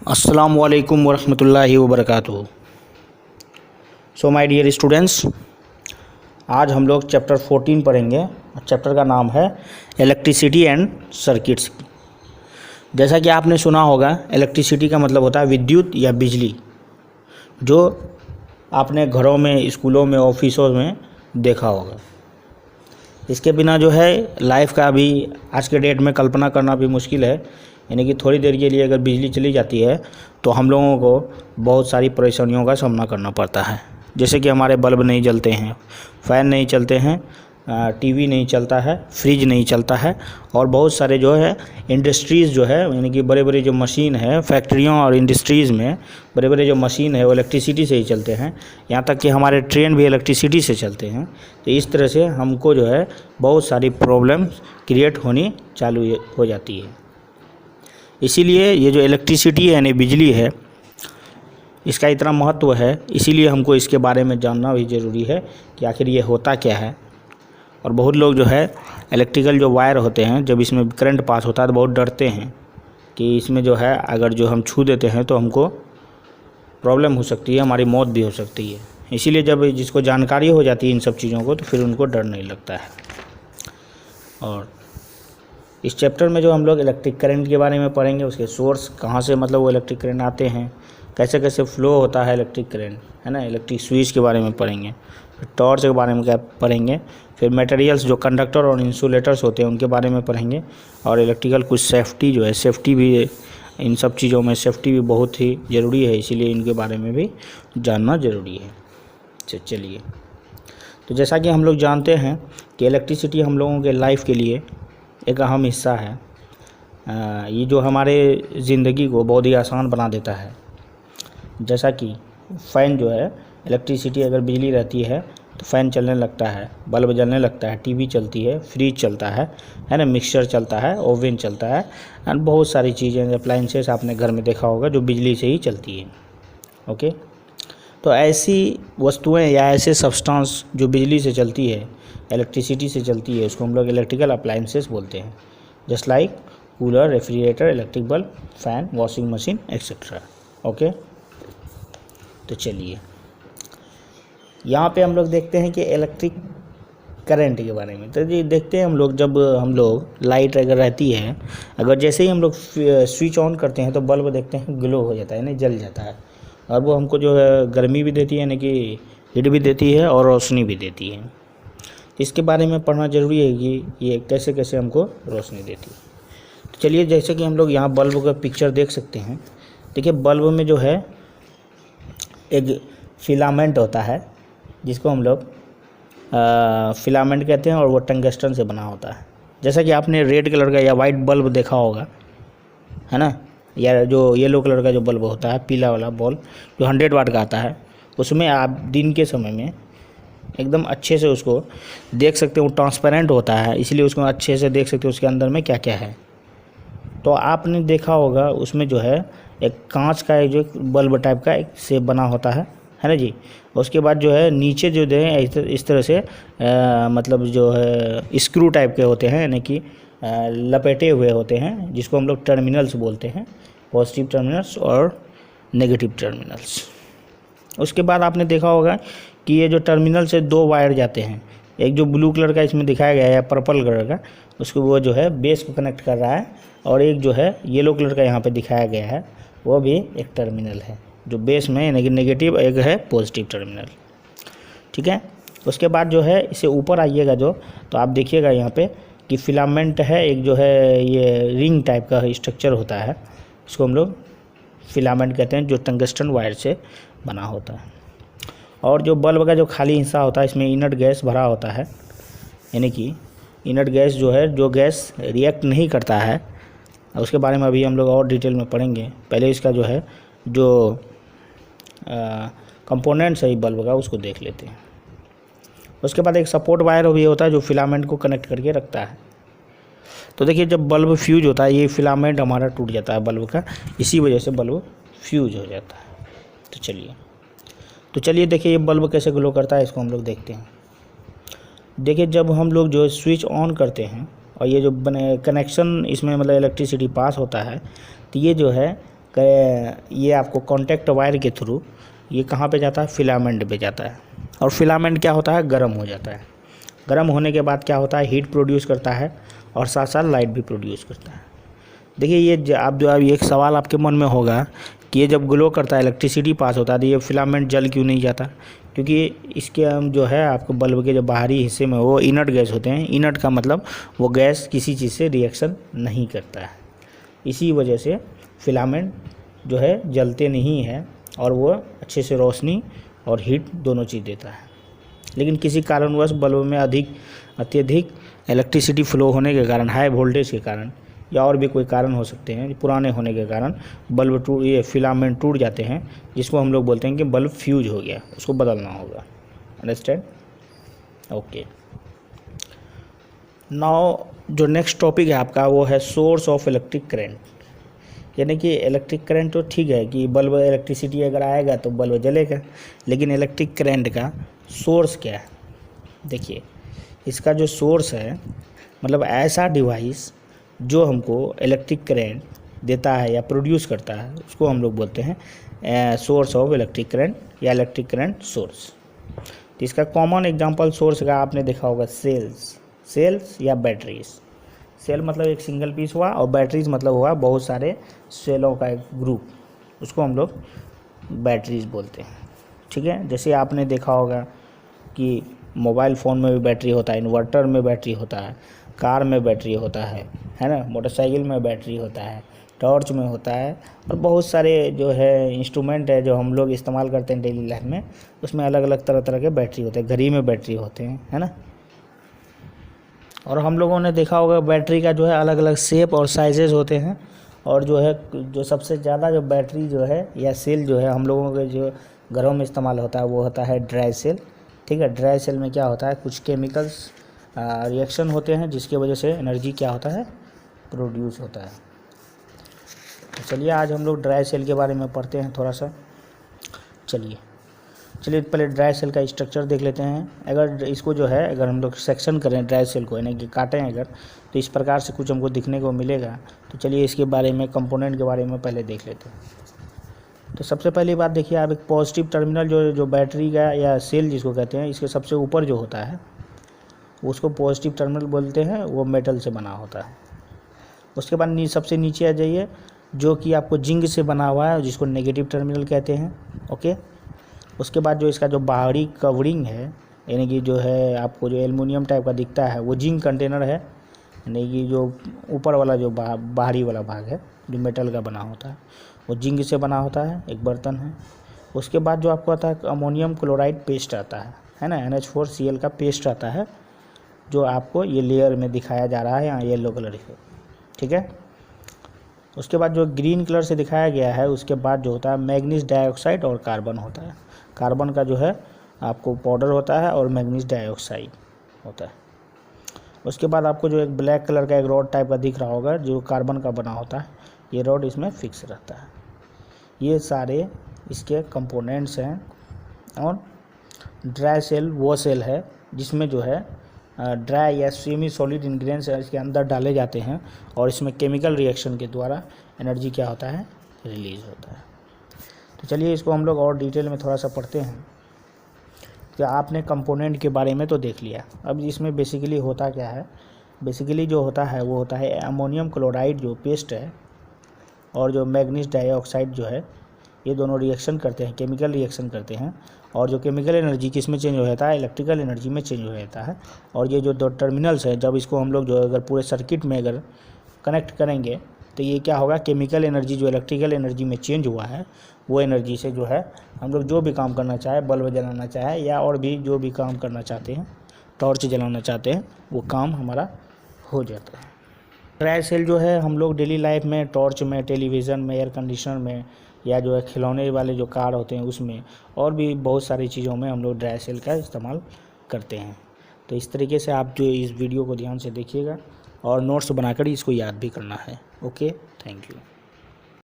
अस्सलामु अलैकुम वरहमतुल्लाहि वबरकातुहू। सो माय डियर स्टूडेंट्स, आज हम लोग चैप्टर 14 पढ़ेंगे। चैप्टर का नाम है इलेक्ट्रिसिटी एंड सर्किट्स। जैसा कि आपने सुना होगा, इलेक्ट्रिसिटी का मतलब होता है विद्युत या बिजली, जो आपने घरों में, स्कूलों में, ऑफिसों में देखा होगा। इसके बिना जो है लाइफ का भी आज के डेट में कल्पना करना भी मुश्किल है। यानी कि थोड़ी देर के लिए अगर बिजली चली जाती है तो हम लोगों को बहुत सारी परेशानियों का सामना करना पड़ता है। जैसे कि हमारे बल्ब नहीं जलते हैं, फ़ैन नहीं चलते हैं, टीवी नहीं चलता है, फ्रिज नहीं चलता है, और बहुत सारे जो है इंडस्ट्रीज़ जो है, यानी कि बड़े बड़े जो मशीन है, फैक्ट्रियों और इंडस्ट्रीज़ में बड़े बड़े जो मशीन है वो इलेक्ट्रिसिटी से ही चलते हैं। यहाँ तक कि हमारे ट्रेन भी इलेक्ट्रिसिटी से चलते हैं। तो इस तरह से हमको जो है बहुत सारी प्रॉब्लम्स क्रिएट होनी चालू हो जाती है। इसीलिए ये जो इलेक्ट्रिसिटी है यानी बिजली है, इसका इतना महत्व है, इसीलिए हमको इसके बारे में जानना भी ज़रूरी है कि आखिर ये होता क्या है। और बहुत लोग जो है इलेक्ट्रिकल जो वायर होते हैं, जब इसमें करंट पास होता है तो बहुत डरते हैं कि इसमें जो है अगर जो हम छू देते हैं तो हमको प्रॉब्लम हो सकती है, हमारी मौत भी हो सकती है। इसीलिए जब जिसको जानकारी हो जाती है इन सब चीज़ों को, तो फिर उनको डर नहीं लगता है। और इस चैप्टर में जो हम लोग इलेक्ट्रिक करंट के बारे में पढ़ेंगे, उसके सोर्स कहाँ से मतलब वो इलेक्ट्रिक करंट आते हैं, कैसे कैसे फ्लो होता है इलेक्ट्रिक करंट, है ना। इलेक्ट्रिक स्विच के बारे में पढ़ेंगे, फिर टॉर्च के बारे में क्या पढ़ेंगे, फिर मटेरियल्स जो कंडक्टर और इंसुलेटर्स होते हैं उनके बारे में पढ़ेंगे, और इलेक्ट्रिकल कुछ सेफ्टी जो है, सेफ्टी भी, इन सब चीज़ों में सेफ्टी भी बहुत ही ज़रूरी है, इसीलिए इनके बारे में भी जानना ज़रूरी है। चलिए, तो जैसा कि हम लोग जानते हैं कि इलेक्ट्रिसिटी हम लोगों के लाइफ के लिए एक अहम हिस्सा है। ये जो हमारे ज़िंदगी को बहुत ही आसान बना देता है। जैसा कि फ़ैन जो है, इलेक्ट्रिसिटी अगर बिजली रहती है तो फ़ैन चलने लगता है, बल्ब जलने लगता है, टीवी चलती है, फ्रिज चलता है ना, मिक्सर चलता है, ओवन चलता है, एंड बहुत सारी चीज़ें, अप्लाइंसेस आपने घर में देखा होगा जो बिजली से ही चलती है। ओके, तो ऐसी वस्तुएं या ऐसे सब्सटेंस जो बिजली से चलती है, इलेक्ट्रिसिटी से चलती है, उसको हम लोग इलेक्ट्रिकल अप्लाइंसेस बोलते हैं। Just like cooler, refrigerator, electric bulb, fan, washing machine etcetera. Okay, तो चलिए यहाँ पे हम लोग देखते हैं कि इलेक्ट्रिक करंट के बारे में। तो ये देखते हैं हम लोग, जब हम लोग लाइट अगर रहती है, अगर जैसे ही हम लोग स्विच ऑन करते हैं तो बल्ब देखते हैं ग्लो हो जाता है, यानी जल जाता है, और वो हमको जो है गर्मी भी देती है, यानी कि हीट भी देती है और रोशनी भी देती है। इसके बारे में पढ़ना ज़रूरी है कि ये कैसे कैसे हमको रोशनी देती है। तो चलिए, जैसे कि हम लोग यहाँ बल्ब का पिक्चर देख सकते हैं। देखिए, बल्ब में जो है एक फिलामेंट होता है, जिसको हम लोग फिलामेंट कहते हैं, और वो टंगस्टन से बना होता है। जैसा कि आपने रेड कलर का या वाइट बल्ब देखा होगा, है ना, या जो येलो कलर का जो बल्ब होता है, पीला वाला बल्ब जो 100 वाट का आता है, उसमें आप दिन के समय में एकदम अच्छे से उसको देख सकते हो। ट्रांसपेरेंट होता है, इसलिए उसको अच्छे से देख सकते हो उसके अंदर में क्या क्या है। तो आपने देखा होगा उसमें जो है एक कांच का एक जो बल्ब टाइप का एक शेप बना होता है ना जी। उसके बाद जो है नीचे जो है इस तरह से मतलब जो है स्क्रू टाइप के होते हैं, यानी कि लपेटे हुए होते हैं, जिसको हम लोग टर्मिनल्स बोलते हैं, पॉजिटिव टर्मिनल्स और नेगेटिव टर्मिनल्स। उसके बाद आपने देखा होगा कि ये जो टर्मिनल से 2 वायर जाते हैं, एक जो ब्लू कलर का इसमें दिखाया गया है, पर्पल कलर का, उसको वो जो है बेस को कनेक्ट कर रहा है, और एक जो है येलो कलर का यहाँ पे दिखाया गया है, वो भी एक टर्मिनल है जो बेस में, यानी कि नेगेटिव, एक है पॉजिटिव टर्मिनल। ठीक है, उसके बाद जो है इसे ऊपर आइएगा जो, तो आप देखिएगा यहाँ पे कि फिलामेंट है, एक जो है ये रिंग टाइप का स्ट्रक्चर होता है, इसको हम लोग फिलामेंट कहते हैं, जो टंगस्टन वायर से बना होता है। और जो बल्ब का जो खाली हिस्सा होता है, इसमें इनर्ट गैस भरा होता है, यानी कि इनर्ट गैस जो है, जो गैस रिएक्ट नहीं करता है। उसके बारे में अभी हम लोग और डिटेल में पढ़ेंगे। पहले इसका जो है जो कंपोनेंट्स है बल्ब का, उसको देख लेते हैं। उसके बाद एक सपोर्ट वायर भी होता है जो फिलामेंट को कनेक्ट करके रखता है। तो देखिए, जब बल्ब फ्यूज होता है, ये फिलामेंट हमारा टूट जाता है बल्ब का, इसी वजह से बल्ब फ्यूज हो जाता है। तो चलिए देखिए, ये बल्ब कैसे ग्लो करता है, इसको हम लोग देखते हैं। देखिए, जब हम लोग जो स्विच ऑन करते हैं और ये जो कनेक्शन इसमें मतलब इलेक्ट्रिसिटी पास होता है, तो ये जो है ये आपको कॉन्टैक्ट वायर के थ्रू ये कहाँ पे जाता है, फिलामेंट पे जाता है। और फिलामेंट क्या होता है, गर्म हो जाता है। गर्म होने के बाद क्या होता है, हीट प्रोड्यूस करता है और साथ साथ लाइट भी प्रोड्यूस करता है। देखिए ये आप जो अभी एक सवाल आपके मन में होगा कि ये जब ग्लो करता है, इलेक्ट्रिसिटी पास होता है, तो ये फिलामेंट जल क्यों नहीं जाता? क्योंकि इसके जो है आपको बल्ब के जो बाहरी हिस्से में वो इनर्ट गैस होते हैं। इनर्ट का मतलब वो गैस किसी चीज़ से रिएक्शन नहीं करता है, इसी वजह से फिलामेंट जो है जलते नहीं हैं और वो अच्छे से रोशनी और हीट दोनों चीज़ देता है। लेकिन किसी कारणवश बल्ब में अत्यधिक इलेक्ट्रिसिटी फ्लो होने के कारण, हाई वोल्टेज के कारण या और भी कोई कारण हो सकते हैं, पुराने होने के कारण बल्ब ये फिलामेंट टूट जाते हैं, जिसको हम लोग बोलते हैं कि बल्ब फ्यूज हो गया, उसको बदलना होगा। अंडरस्टैंड? ओके। नाउ जो नेक्स्ट टॉपिक है आपका वो है सोर्स ऑफ इलेक्ट्रिक करंट। यानी कि इलेक्ट्रिक करंट तो ठीक है कि बल्ब इलेक्ट्रिसिटी अगर आएगा तो बल्ब जलेगा, लेकिन इलेक्ट्रिक करंट का सोर्स क्या है? देखिए इसका जो सोर्स है, मतलब ऐसा डिवाइस जो हमको इलेक्ट्रिक करंट देता है या प्रोड्यूस करता है, उसको हम लोग बोलते हैं सोर्स ऑफ इलेक्ट्रिक करंट या इलेक्ट्रिक करंट सोर्स। तो इसका कॉमन एग्जांपल सोर्स का आपने देखा होगा सेल्स या बैटरीज। सेल मतलब एक सिंगल पीस हुआ और बैटरीज मतलब हुआ बहुत सारे सेलों का एक ग्रुप, उसको हम लोग बैटरीज बोलते हैं। ठीक है, जैसे आपने देखा होगा कि मोबाइल फ़ोन में भी बैटरी होता है, इन्वर्टर में बैटरी होता है, कार में बैटरी होता है ना, मोटरसाइकिल में बैटरी होता है, टॉर्च में होता है, और बहुत सारे जो है इंस्ट्रूमेंट है जो हम लोग इस्तेमाल करते हैं डेली लाइफ में, उसमें अलग अलग तरह तरह के बैटरी होते हैं। घड़ी में बैटरी होते हैं, है ना। और हम लोगों ने देखा होगा बैटरी का जो है अलग अलग शेप और साइजेज़ होते हैं। और जो है जो सबसे ज़्यादा जो बैटरी जो है या सेल जो है हम लोगों के जो घरों में इस्तेमाल होता है वो होता है ड्राई सेल। ठीक है, ड्राई सेल में क्या होता है, कुछ केमिकल्स रिएक्शन होते हैं जिसकी वजह से एनर्जी क्या होता है, प्रोड्यूस होता है। तो चलिए आज हम लोग ड्राई सेल के बारे में पढ़ते हैं थोड़ा सा। चलिए पहले ड्राई सेल का स्ट्रक्चर देख लेते हैं। अगर इसको जो है अगर हम लोग सेक्शन करें ड्राई सेल को, यानी कि काटें अगर, तो इस प्रकार से कुछ हमको दिखने को मिलेगा। तो चलिए इसके बारे में, कंपोनेंट के बारे में पहले देख लेते हैं। तो सबसे पहली बात देखिए आप, एक पॉजिटिव टर्मिनल जो बैटरी का या सेल जिसको कहते हैं, इसके सबसे ऊपर जो होता है उसको पॉजिटिव टर्मिनल बोलते हैं, वो मेटल से बना होता है। उसके बाद सबसे नीचे आ जाइए, जो कि आपको जिंक से बना हुआ है, जिसको नेगेटिव टर्मिनल कहते हैं। ओके, उसके बाद जो इसका जो बाहरी कवरिंग है, यानी कि जो है आपको जो एल्युमिनियम टाइप का दिखता है, वो जिंक कंटेनर है, यानी कि जो ऊपर वाला जो बाहरी वाला भाग है जो मेटल का बना होता है वो जिंक से बना होता है, एक बर्तन है। उसके बाद जो आपको आता है अमोनियम क्लोराइड पेस्ट आता है ना, NH4Cl का पेस्ट आता है, जो आपको ये लेयर में दिखाया जा रहा है यहाँ येलो कलर से। ठीक है, उसके बाद जो ग्रीन कलर से दिखाया गया है, उसके बाद जो होता है मैग्नीज डाइऑक्साइड और कार्बन होता है। कार्बन का जो है आपको पाउडर होता है और मैग्नीज डाइऑक्साइड होता है। उसके बाद आपको जो एक ब्लैक कलर का एक रॉड टाइप का दिख रहा होगा जो कार्बन का बना होता है, ये रॉड इसमें फिक्स रहता है। ये सारे इसके कंपोनेंट्स हैं। और ड्राई सेल वो सेल है जिसमें जो है ड्राई या सेमी सॉलिड इंग्रेडिएंट्स इसके अंदर डाले जाते हैं और इसमें केमिकल रिएक्शन के द्वारा एनर्जी क्या होता है, रिलीज़ होता है। तो चलिए इसको हम लोग और डिटेल में थोड़ा सा पढ़ते हैं। तो आपने कंपोनेंट के बारे में तो देख लिया, अब इसमें बेसिकली होता क्या है। बेसिकली जो होता है वो होता है अमोनियम क्लोराइड जो पेस्ट है और जो मैग्नीज डाइऑक्साइड जो है, ये दोनों रिएक्शन करते हैं, केमिकल रिएक्शन करते हैं। और जो केमिकल एनर्जी किस में चेंज हो जाता है, इलेक्ट्रिकल एनर्जी में चेंज हो जाता है। और ये जो दो टर्मिनल्स है, जब इसको हम लोग जो अगर पूरे सर्किट में अगर कनेक्ट करेंगे तो ये क्या होगा, केमिकल एनर्जी जो इलेक्ट्रिकल एनर्जी में चेंज हुआ है वो एनर्जी से जो है हम लोग जो भी काम करना चाहे, बल्ब जलाना चाहे या और भी जो भी काम करना चाहते हैं, टॉर्च जलाना चाहते हैं, वो काम हमारा हो जाता है। ड्राई सेल जो है हम लोग डेली लाइफ में टॉर्च में, टेलीविज़न में, एयर कंडीशनर में, या जो है खिलौने वाले जो कार होते हैं उसमें, और भी बहुत सारी चीज़ों में हम लोग ड्राई सेल का इस्तेमाल करते हैं। तो इस तरीके से आप जो इस वीडियो को ध्यान से देखिएगा और नोट्स बनाकर इसको याद भी करना है। Okay, thank you.